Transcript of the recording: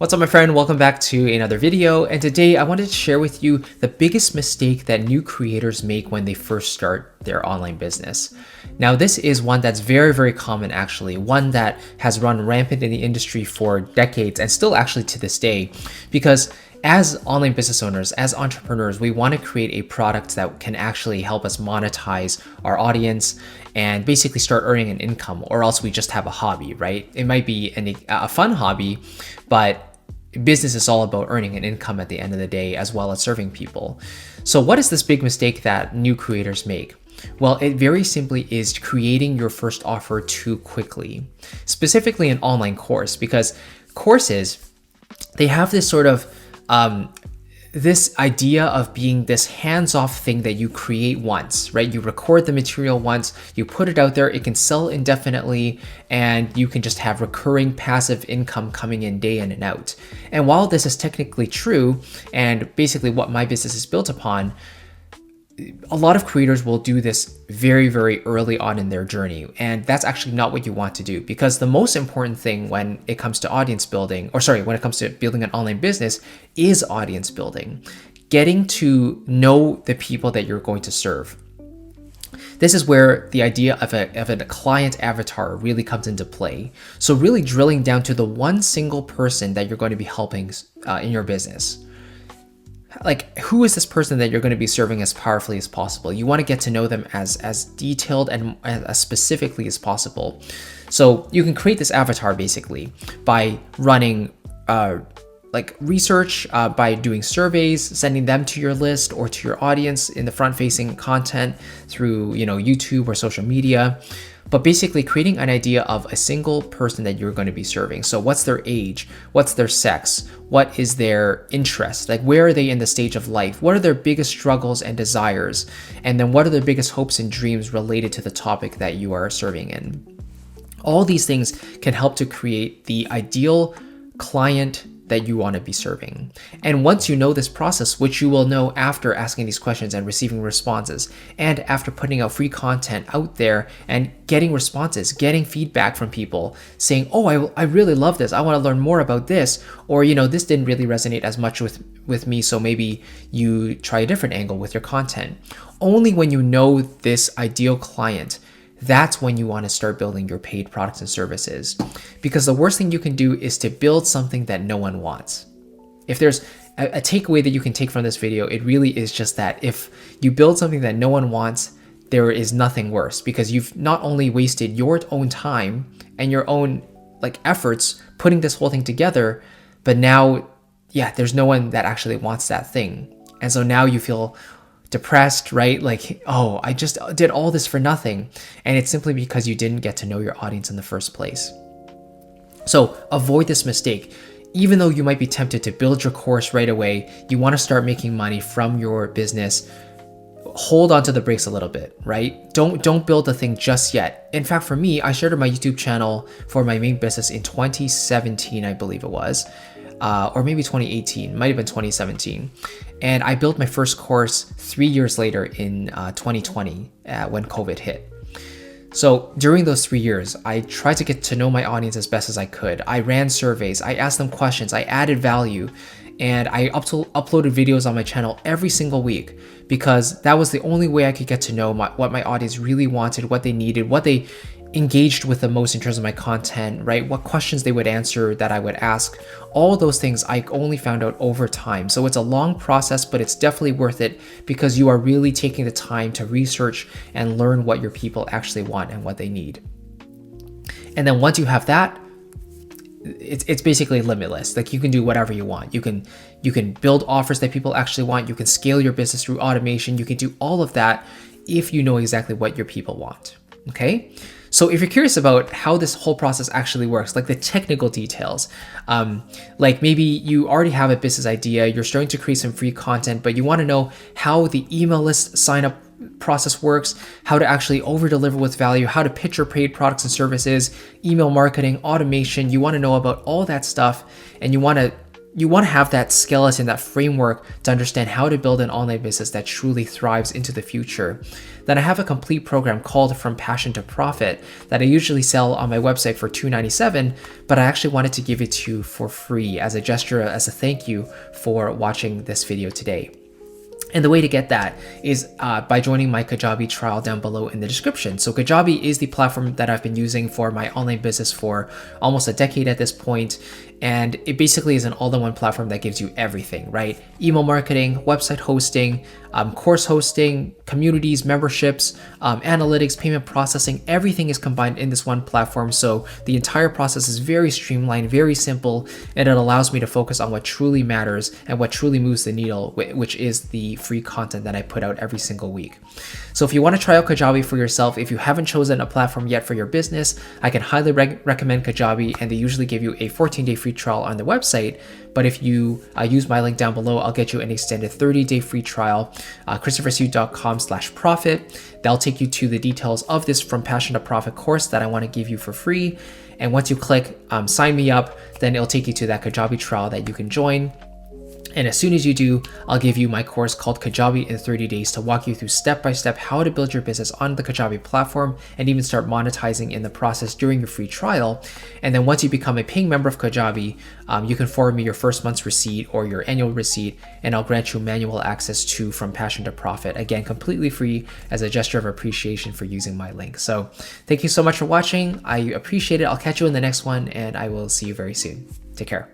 What's up, my friend? Welcome back to another video. And today I wanted to share with you the biggest mistake that new creators make when they first start their online business. Now, this is one that's very, very common actually, one that has run rampant in the industry for decades and still actually to this day, because as online business owners, as entrepreneurs, we want to create a product that can actually help us monetize our audience and basically start earning an income, or else we just have a hobby, right? It might be a fun hobby, but business is all about earning an income at the end of the day, as well as serving people. So what is this big mistake that new creators make? Well, it very simply is creating your first offer too quickly, specifically an online course, because courses, they have this sort of this idea of being this hands-off thing that you create once, right? You record the material once, you put it out there, it can sell indefinitely, and you can just have recurring passive income coming in day in and out. And while this is technically true, and basically what my business is built upon, a lot of creators will do this very, very early on in their journey. And that's actually not what you want to do, because the most important thing when it comes to audience building, when it comes to building an online business, is audience building. Getting to know the people that you're going to serve. This is where the idea of a client avatar really comes into play. So really drilling down to the one single person that you're going to be helping in your business. Like, who is this person that you're going to be serving as powerfully as possible? You want to get to know them as detailed and as specifically as possible. So you can create this avatar basically by running research, by doing surveys, sending them to your list or to your audience in the front-facing content through, YouTube or social media. But basically creating an idea of a single person that you're going to be serving. So what's their age? What's their sex? What is their interest? Like, where are they in the stage of life? What are their biggest struggles and desires? And then what are their biggest hopes and dreams related to the topic that you are serving in? All these things can help to create the ideal client that you want to be serving. And once you know this process, which you will know after asking these questions and receiving responses, and after putting out free content out there and getting responses, getting feedback from people saying, oh, I really love this, I want to learn more about this, or this didn't really resonate as much with me, so maybe you try a different angle with your content. Only when you know this ideal client, that's when you want to start building your paid products and services. Because the worst thing you can do is to build something that no one wants. If there's a takeaway that you can take from this video, it really is just that if you build something that no one wants, there is nothing worse, because you've not only wasted your own time and your own efforts putting this whole thing together, but now, there's no one that actually wants that thing. And so now you feel depressed, right? Like, oh, I just did all this for nothing. And it's simply because you didn't get to know your audience in the first place. So avoid this mistake. Even though you might be tempted to build your course right away, you want to start making money from your business, hold on to the brakes a little bit, right? Don't build the thing just yet. In fact, for me, I started my YouTube channel for my main business in 2017, I believe it was. Or maybe 2018, might have been 2017. And I built my first course 3 years later in 2020 when COVID hit. So during those 3 years, I tried to get to know my audience as best as I could. I ran surveys, I asked them questions, I added value, and I uploaded videos on my channel every single week, because that was the only way I could get to know what my audience really wanted, what they needed, what they engaged with the most in terms of my content, right? What questions they would answer that I would ask. All those things I only found out over time. So it's a long process, but it's definitely worth it, because you are really taking the time to research and learn what your people actually want and what they need. And then once you have that, it's basically limitless. Like, you can do whatever you want. You can build offers that people actually want. You can scale your business through automation. You can do all of that if you know exactly what your people want. Okay? So if you're curious about how this whole process actually works, like the technical details, like maybe you already have a business idea, you're starting to create some free content, but you want to know how the email list sign up process works, how to actually over deliver with value, how to pitch your paid products and services, email marketing, automation, you want to know about all that stuff, and you want to you want to have that skeleton, that framework to understand how to build an online business that truly thrives into the future, then I have a complete program called From Passion to Profit that I usually sell on my website for $297, but I actually wanted to give it to you for free as a gesture, as a thank you for watching this video today. And the way to get that is by joining my Kajabi trial down below in the description. So Kajabi is the platform that I've been using for my online business for almost a decade at this point. And it basically is an all-in-one platform that gives you everything, right? Email marketing, website hosting, course hosting, communities, memberships, analytics, payment processing, everything is combined in this one platform. So the entire process is very streamlined, very simple, and it allows me to focus on what truly matters and what truly moves the needle, which is the free content that I put out every single week. So if you want to try out Kajabi for yourself, if you haven't chosen a platform yet for your business, I can highly recommend Kajabi, and they usually give you a 14-day free trial on the website. But if you use my link down below, I'll get you an extended 30-day free trial, christophersu.com/profit. That'll take you to the details of this From Passion to Profit course that I want to give you for free. And once you click sign me up, then it'll take you to that Kajabi trial that you can join. And as soon as you do, I'll give you my course called Kajabi in 30 days to walk you through step-by-step how to build your business on the Kajabi platform and even start monetizing in the process during your free trial. And then once you become a paying member of Kajabi, you can forward me your first month's receipt or your annual receipt, and I'll grant you manual access to From Passion to Profit. Again, completely free as a gesture of appreciation for using my link. So thank you so much for watching. I appreciate it. I'll catch you in the next one, and I will see you very soon. Take care.